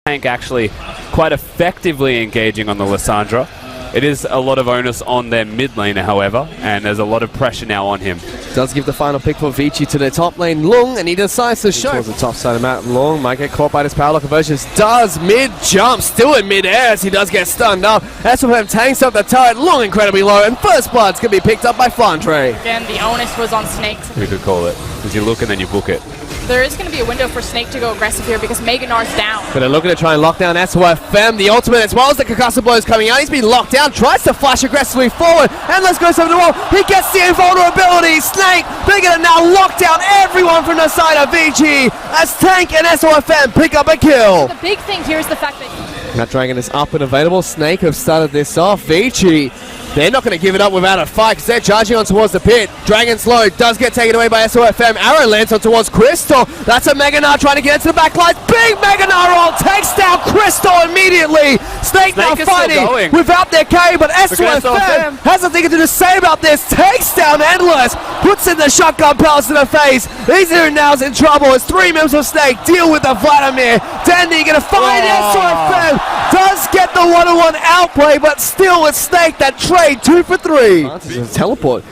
Tank actually quite effectively engaging on the Lissandra. It is a lot of onus on their mid laner, however, and there's a lot of pressure now on him. Does give the final pick for Vici to the top lane, Lung, and he decides to show. Towards the top side of Matt. Lung might get caught by this power lock conversions. Does mid-jump, still in mid-air as he does get stunned up. SofM tanks up the turret, Lung incredibly low, and first blood's going to be picked up by Flandre. Again, the onus was on Snake. We could call it, because you look and then you book it. There is going to be a window for Snake to go aggressive here because Meganar's down. Gonna look to try and lock down SofM, the ultimate as well as the concussive blows coming out. He's been locked down, tries to flash aggressively forward, and let's go over the wall. He gets the invulnerability. Snake, they're gonna now lock down everyone from the side of VG as Tank and SofM pick up a kill. The big thing here is the fact that That Dragon is up and available. Snake have started this off. Vici, they're not going to give it up without a fight because they're charging on towards the pit. Dragon's low, does get taken away by SofM. Arrow lands on towards Crystal. That's a Meganar trying to get into the back lines. Big Meganar roll takes down Crystal immediately. Snake now fighting without their K, but SofM has nothing to say about this. Takes down Endless, puts in the shotgun pellets to the face. Easier now's in trouble as 3 members of Snake deal with the Vladimir. Dandy going to find SofM. Does get the one-on-one outplay, but still with Snake that trade 2 for 3. Teleport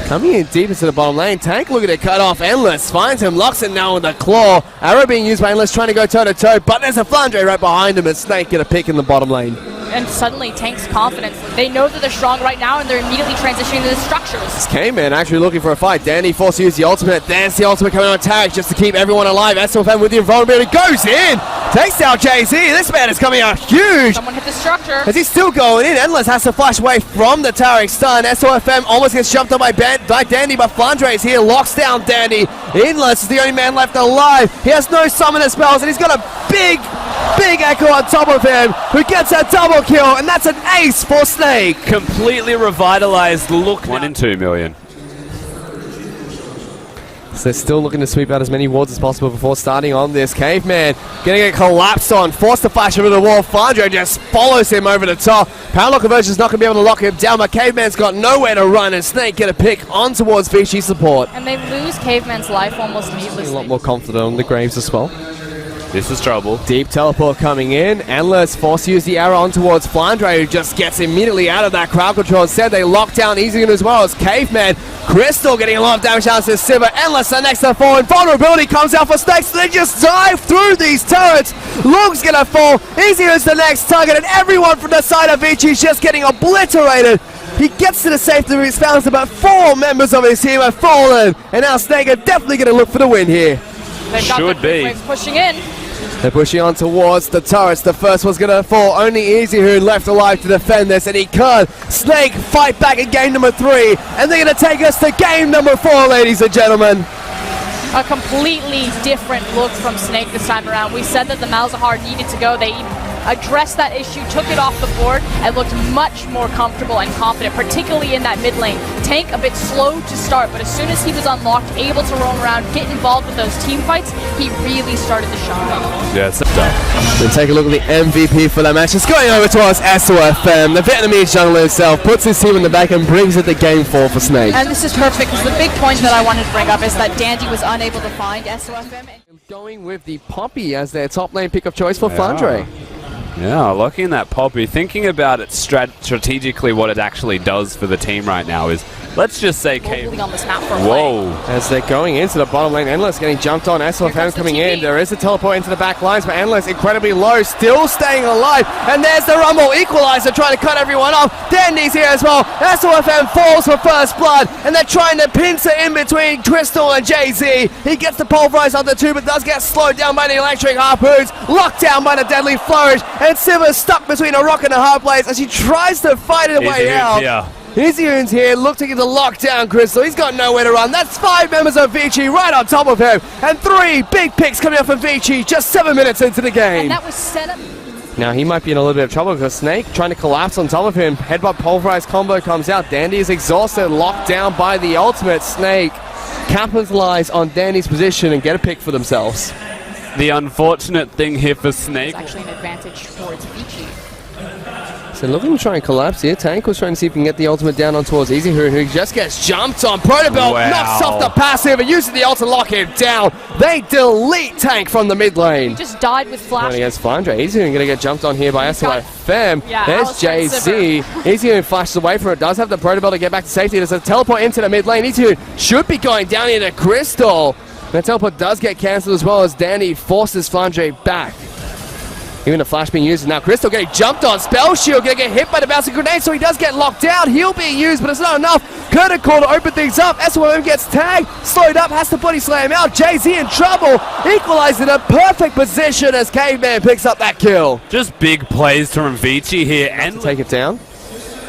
coming in deep into the bottom lane. Tank looking to cut off Endless. Finds him, locks it now with a claw. Arrow being used by Endless trying to go toe-to-toe, but there's a Flandre right behind him and Snake get a pick in the bottom lane. And suddenly Tank's confidence. They know that they're strong right now and they're immediately transitioning to the structures. This K-Man actually looking for a fight. Dandy forced to use the ultimate. There's the ultimate coming on attack just to keep everyone alive. SofM with the invulnerability goes in. Takes down Jay-Z. This man is coming out huge. Someone hit the structure. As he's still going in. Endless has to flash away from the Tarek stun. SofM almost gets jumped on by Dandy, but Flandre is here. Locks down Dandy. Endless is the only man left alive. He has no summoner spells and he's got a big Echo on top of him who gets a double kill, and that's an ace for Snake. Completely revitalized look. 1 in 2 million. So they're still looking to sweep out as many wards as possible before starting on this. Caveman getting it collapsed on, forced to flash over the wall. Flandre just follows him over the top. Power lock conversion is not going to be able to lock him down, but Caveman's got nowhere to run, and Snake get a pick on towards Vici support. And they lose Caveman's life almost needlessly. A lot more confident on the Graves as well. This is trouble. Deep teleport coming in. Endless forced to use the arrow on towards Flandre, who just gets immediately out of that crowd control. Instead, they lock down Easy as well as Caveman. Crystal getting a lot of damage down to Sivir. Endless are next to fall, and vulnerability comes out for Snake, so they just dive through these turrets. Lung's gonna fall. Easy is the next target, and everyone from the side of Vici is just getting obliterated. He gets to the safety of his fountain, but 4 members of his team have fallen, and now Snake are definitely gonna look for the win here. They've got Should be. Waves pushing in. They're pushing on towards the turrets. The first one's going to fall. Only Easy who left alive to defend this, and he can't. Snake fight back in game number 3, and they're going to take us to game number 4, ladies and gentlemen. A completely different look from Snake this time around. We said that the Malzahar needed to go. They addressed that issue, took it off the board, and looked much more comfortable and confident, particularly in that mid lane. Tank a bit slow to start, but as soon as he was unlocked, able to roam around, get involved with those team fights, he really started to shine. Yeah, it's tough. We'll take a look at the MVP for that match. It's going over towards SofM. The Vietnamese jungler himself puts his team in the back and brings it to game 4 for Snake. And this is perfect, because the big point that I wanted to bring up is that Dandy was unable to find SofM. Going with the Poppy as their top lane pick of choice for Flandre. Yeah, locking that Poppy. Thinking about it strategically, what it actually does for the team right now is, let's just say Really on this map for a whoa. As they're going into the bottom lane, Endless getting jumped on. SofM coming in. There is a teleport into the back lines, but Endless incredibly low, still staying alive. And there's the Rumble Equalizer trying to cut everyone off. Dandy's here as well. SofM falls for first blood, and they're trying to pincer in between Crystal and Jay-Z. He gets the pulverize on the 2, but does get slowed down by the electric harpoons. Locked down by the deadly flourish, and Sivir's stuck between a rock and a hard place as he tries to fight his way out. Yeah. Izzyun's here, looking to lock down Crystal. He's got nowhere to run. That's 5 members of Vici right on top of him. And 3 big picks coming up from Vici just 7 minutes into the game. And that was set up. Now he might be in a little bit of trouble because Snake trying to collapse on top of him. Headbutt pulverized combo comes out. Dandy is exhausted, locked down by the ultimate. Snake capitalize on Dandy's position and get a pick for themselves. The unfortunate thing here for Snake. It's actually an advantage towards Vici. So looking to try and collapse here. Tank was trying to see if he can get the ultimate down on towards Easy, who just gets jumped on. Protobelt knocks off the passive and uses the ult to lock him down. They delete Tank from the mid lane. Just died with flash. Against Flandre. Easy going to get jumped on here by SofM. Yeah, there's JZ. Easy flashes away from it. Does have the Protobelt to get back to safety. There's a teleport into the mid lane. Easy should be going down into Crystal. The teleport does get cancelled as well as Danny forces Flandre back. Even a flash being used. Now Crystal getting jumped on. Spell Shield going to get hit by the bouncing grenade, so he does get locked down. He'll be used, but it's not enough. Curtain Call to open things up. SofM gets tagged, slowed up, has to body slam out. JZ in trouble. Equalized in a perfect position as Caveman picks up that kill. Just big plays from Vici here. And Take it down.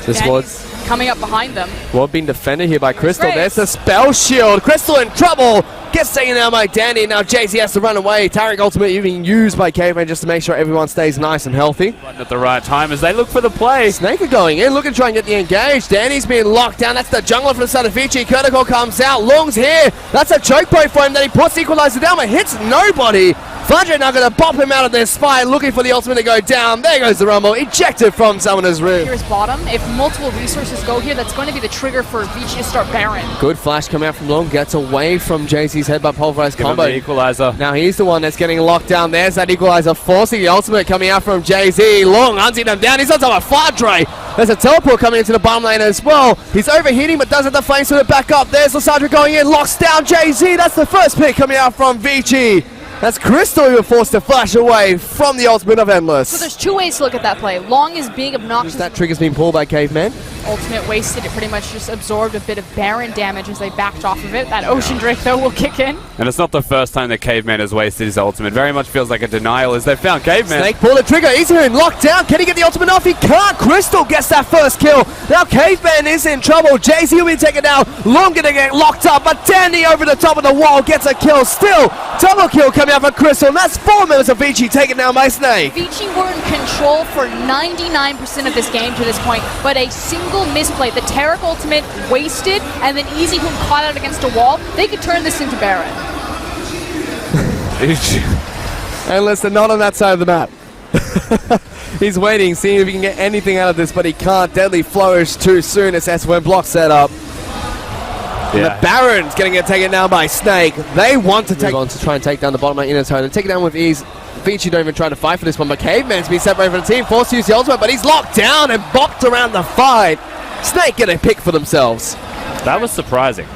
This was coming up behind them. well being defended here by Crystal. There's the Spell Shield. Crystal in trouble. Gets taken down by Danny. Now JZ has to run away. Tarek ultimate even used by Caveman just to make sure everyone stays nice and healthy. at the right time as they look for the play. Snake are going in, looking to try and get the engage. Danny's being locked down. That's the jungler from the side of Vici. Curtical comes out. Long's here. That's a choke point for him that he puts Equalizer down but hits nobody. Flandre now going to bop him out of their spine, looking for the ultimate to go down. There goes the Rumble. Ejected from Summoner's Room. Here's bottom. If multiple resources go here, that's going to be the trigger for Vici to start Baron. Good flash coming out from Long. Gets away from JC's headbutt pulverized combo. Equalizer. Now he's the one that's getting locked down. There's that Equalizer forcing the ultimate coming out from JZ. Long hunting him down. He's on top of Flandre. There's a teleport coming into the bottom lane as well. He's overheating but does have the flames to the back up. There's Lissandra going in. Locks down JZ. That's the first pick coming out from Vici. That's Crystal who was forced to flash away from the ultimate of Endless. So there's two ways to look at that play. Long is being obnoxious. That trigger's been pulled by Caveman. Ultimate wasted. It pretty much just absorbed a bit of Baron damage as they backed off of it. That Ocean Drake, though, will kick in. And it's not the first time that Caveman has wasted his ultimate. Very much feels like a denial as they found Caveman. Snake pull the trigger. He's here in lockdown. Can he get the ultimate off? He can't. Crystal gets that first kill. Now Caveman is in trouble. JC will be taken down. Long gonna get locked up, but Danny over the top of the wall gets a kill. Still, double kill coming out for Crystal. And that's 4 members of Vici taken down by Snake. Vici were in control for 99% of this game to this point, but a single misplay, the Tarek ultimate wasted, and then Easy who caught out against a wall, they could turn this into Baron. And listen, not on that side of the map. He's waiting, seeing if he can get anything out of this, but he can't. Deadly flourish too soon as SofM block set up. And the Baron's going to get taken down by Snake. They want to take on to try and take down the bottom lane inner tone and take it down with ease. Vici don't even try to fight for this one, but Caveman's been separated from the team, forced to use the ultimate, but he's locked down and bopped around the fight. Snake get a pick for themselves. That was surprising.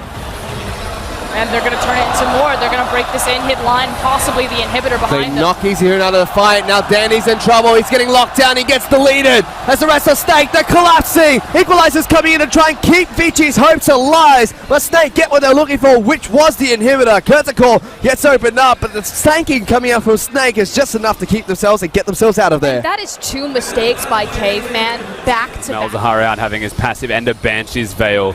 And they're going to turn it into more. They're going to break this in-hit line, possibly the inhibitor behind them. They knock Easy here out of the fight. Now Danny's in trouble. He's getting locked down. He gets deleted. As the rest of Snake, they're collapsing. Equalizer's coming in to try and keep Vici's hopes alive. But Snake get what they're looking for, which was the inhibitor. Curtical gets opened up, but the stanking coming out from Snake is just enough to keep themselves and get themselves out of there. That is 2 mistakes by Caveman, back to back. Malzahar out having his passive and a Banshee's Veil.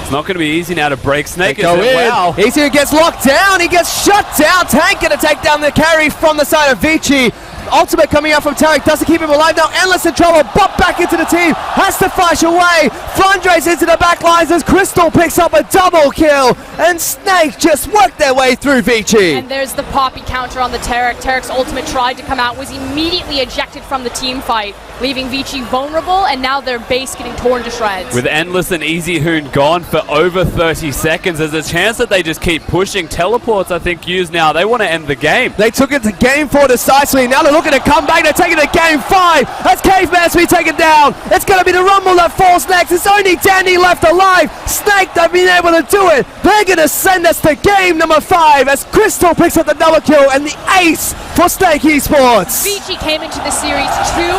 It's not going to be easy now to break Snake. Wow. Easy gets locked down. He gets shut down. Tank going to take down the carry from the side of Vici. Ultimate coming out from Tarek. Doesn't keep him alive now. Endless in trouble. Bop back into the team. Has to flash away. Flandre's into the back lines as Crystal picks up a double kill. And Snake just worked their way through Vici. And there's the Poppy counter on the Tarek. Tarek's ultimate tried to come out, was immediately ejected from the team fight, leaving Vici vulnerable, and now their base getting torn to shreds. With Endless and Easy Hoon gone for over 30 seconds, there's a chance that they just keep pushing. Teleports, I think, used now. They want to end the game. They took it to game 4 decisively. Now they're looking to come back. They're taking it to game 5. That's Caveman's be taken down. It's going to be the Rumble that falls next. It's only Danny left alive. Snake, they've been able to do it. They're going to send us to game number 5 as Crystal picks up the double kill and the ace for Snake Esports. Vici came into the series 2-0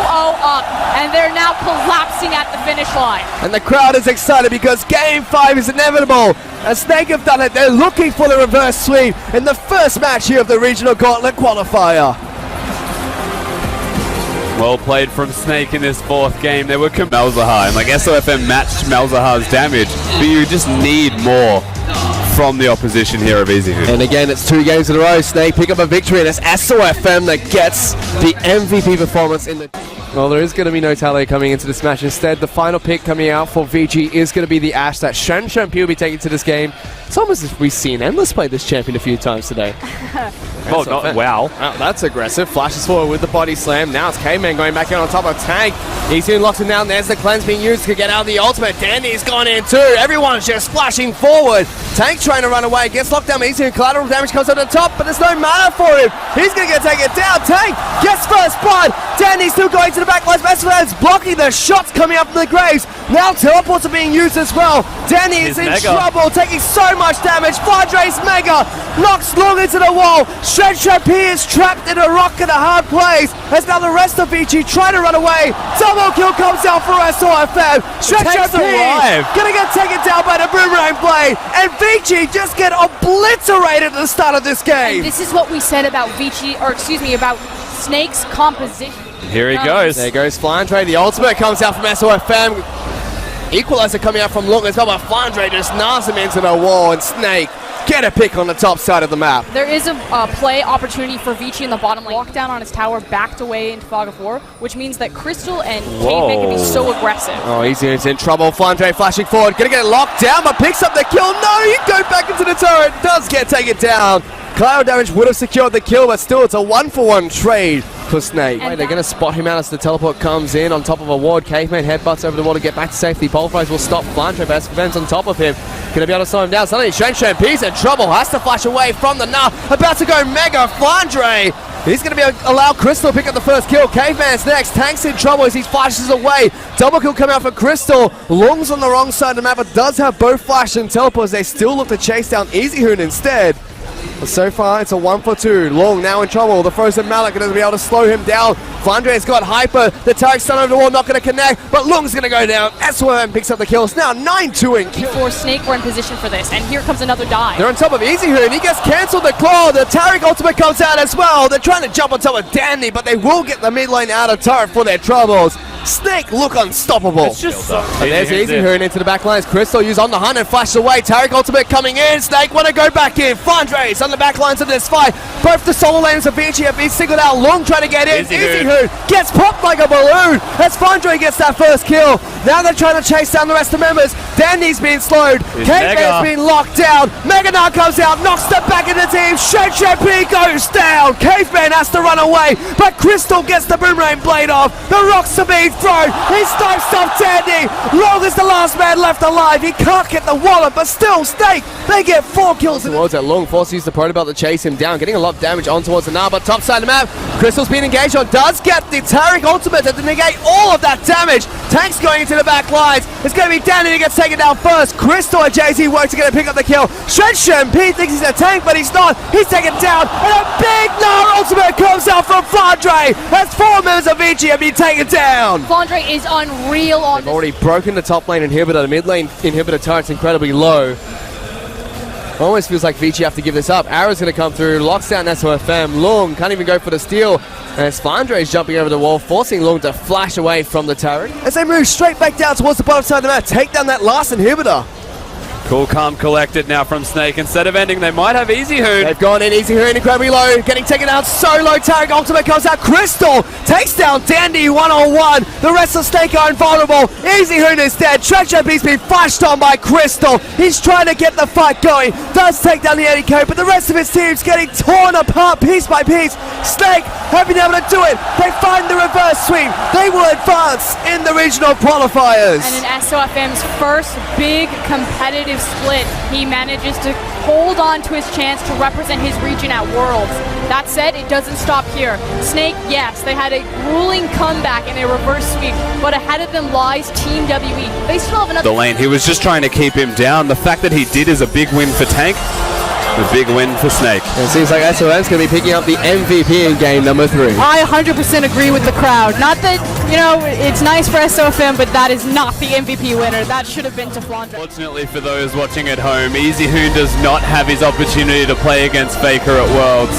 up, and they're now collapsing at the finish line. And the crowd is excited because game 5 is inevitable. As Snake have done it, they're looking for the reverse sweep in the first match here of the Regional Gauntlet Qualifier. Well played from Snake in this 4th game. They were Malzahar, and like SofM matched Malzahar's damage, but you just need more from the opposition here of Easy Hoon. And again, it's 2 games in a row. Snake pick up a victory, and it's SofM that gets the MVP performance in the... Well, there is going to be no tally coming into this match. Instead, the final pick coming out for VG is going to be the Ashe that SofM will be taking to this game. It's almost as if we've seen Endless play this champion a few times today. Oh, not wow. Wow, that's aggressive. Flashes forward with the body slam. Now it's Caveman going back in on top of Tank. He's in, locks him down. There's the cleanse being used to get out of the ultimate. Dandy's gone in too. Everyone's just flashing forward. Tank trying to run away. Gets locked down easy. Collateral damage comes on the top, but there's no mana for him. He's going to get taken down. Tank gets first blood. Dandy's still going to the back lines. Messer's blocking the shots coming up from the graves. Now teleports are being used as well. Danny is in trouble, taking so much damage. Fladre's Mega knocks Long into the wall. SofM is trapped in a rock in a hard place. As now the rest of VG trying to run away. Double kill comes out for SofM. SofM gonna get taken down by the boomerang blade. And VG just get obliterated at the start of this game. And this is what we said about about Snake's composition. Here he goes. There goes Flandre. The ultimate comes out from SofM. Equalizer coming out from Long as well, but Flandre just knars him into the wall, and Snake get a pick on the top side of the map. There is a play opportunity for Vici in the bottom lane. Walked down on his tower, backed away into Fog of War, which means that Crystal and Caveman can be so aggressive. Oh, he's in trouble. Flandre flashing forward, gonna get locked down, but picks up the kill. No, he goes back into the turret, does get taken down. Cloud damage would have secured the kill, but still it's a 1-for-1 trade for Snake. They're going to spot him out as the teleport comes in on top of a ward. Caveman headbutts over the wall to get back to safety. Pulverize will stop Flandre, but SofM's on top of him. Going to be able to slow him down. Suddenly SofM's in trouble. Has to flash away from the Nah. About to go Mega. Flandre. He's going to be allow Crystal to pick up the first kill. Caveman's next. Tank's in trouble as he flashes away. Double kill coming out for Crystal. Long's on the wrong side of the map, but does have both flash and teleports. They still look to chase down EasyHoon instead. But so far, it's a 1-for-2. Long now in trouble. The frozen Malak going to be able to slow him down. Flandre's got hyper. The Tarek's stun over the wall, not going to connect. But Long's going to go down. SofM picks up the kills. Now 9-2 in kill. Before Snake were in position for this, and here comes another dive. They're on top of EasyHoon. He gets cancelled the claw. The Tarek ultimate comes out as well. They're trying to jump on top of Dandy, but they will get the mid lane out of turret for their troubles. Snake look unstoppable. It's just so there's EasyHoon into the back lines. Crystal use on the hunt and flashes away. Tarek ultimate coming in. Snake want to go back in. Flandre's on the back lines of this fight. Both the solo lanes of Vici have been singled out. Long trying to get in. EasyHoon gets popped like a balloon as Flandre gets that first kill. Now they're trying to chase down the rest of the members. Dandy's being slowed. Caveman's been locked down. Mega now comes out, knocks them back in the team. SofM goes down. Caveman has to run away, but Crystal gets the boomerang blade off. The rocks are being thrown. He snipes off Dandy. Long is the last man left alive. He can't get the wallet, but still, Snake, they get 4 kills. Towards it, Long forces the protobelt to chase him down, getting a lot of damage on towards the Nah, but top side of the map, Crystal's being engaged on, does get the Tarek ultimate to negate all of that damage. Tank's going into the back lines. It's going to be Danny who gets taken down first. Crystal and Jay-Z work together to pick up the kill. SofM thinks he's a tank, but he's not. He's taken down, and a big Nah ultimate comes out from Flandre as 4 members of Vici have been taken down. Flandre is unreal on They've already broken the top lane inhibitor. The mid lane inhibitor turret's incredibly low. Almost feels like Vici have to give this up. Arrow's going to come through, locks down SofM. Long can't even go for the steal. As Flandre is jumping over the wall, forcing Long to flash away from the turret. As they move straight back down towards the bottom side of the map, take down that last inhibitor. Cool, calm, collected now from Snake. Instead of ending, they might have EasyHoon. They've gone in. EasyHoon incredibly low, getting taken out so low. Tarek ultimate comes out. Crystal takes down Dandy 1-on-1. The rest of Snake are invulnerable. EasyHoon is dead. SofM's been flashed on by Crystal. He's trying to get the fight going. Does take down the ADK, but the rest of his team's getting torn apart piece by piece. Snake have been able to do it. They find the reverse sweep. They will advance in the regional qualifiers. And in SofM's first big competitive split, he manages to hold on to his chance to represent his region at Worlds. That said, it doesn't stop here. Snake, yes, they had a grueling comeback in a reverse sweep, but ahead of them lies Team WE. They still have another... The lane, he was just trying to keep him down. The fact that he did is a big win for Tank. A big win for Snake. It seems like SofM's going to be picking up the MVP in game number 3. I 100% agree with the crowd. Not that, you know, it's nice for SofM, but that is not the MVP winner. That should have been to Flandre. Fortunately for those watching at home, EasyHoon does not have his opportunity to play against Faker at Worlds.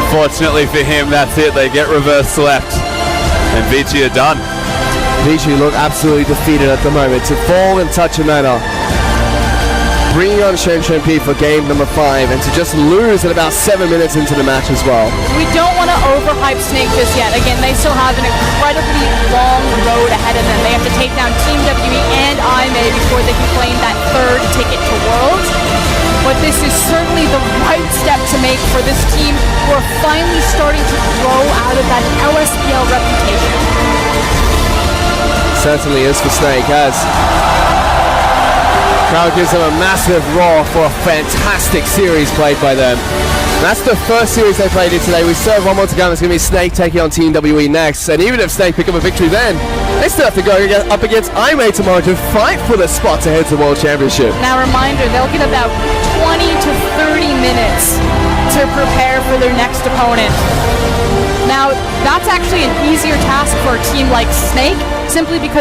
Unfortunately for him, that's it. They get reverse slept. And Vici are done. Vici look absolutely defeated at the moment. To fall and touch a manner. bringing on Shen P for game number 5, and to just lose at about 7 minutes into the match as well. We don't want to overhype Snake just yet. Again, they still have an incredibly long road ahead of them. They have to take down Team WE and IMA before they can claim that 3rd ticket to Worlds. But this is certainly the right step to make for this team who are finally starting to grow out of that LSBL reputation. Certainly is for Snake, as crowd gives them a massive roar for a fantastic series played by them. That's the first series they played in today. We still have one more to go. It's going to be Snake taking on Team WE next. And even if Snake pick up a victory then, they still have to go up against IMA tomorrow to fight for the spot to head to the World Championship. Now reminder, they'll get about 20 to 30 minutes to prepare for their next opponent. Now, that's actually an easier task for a team like Snake, simply because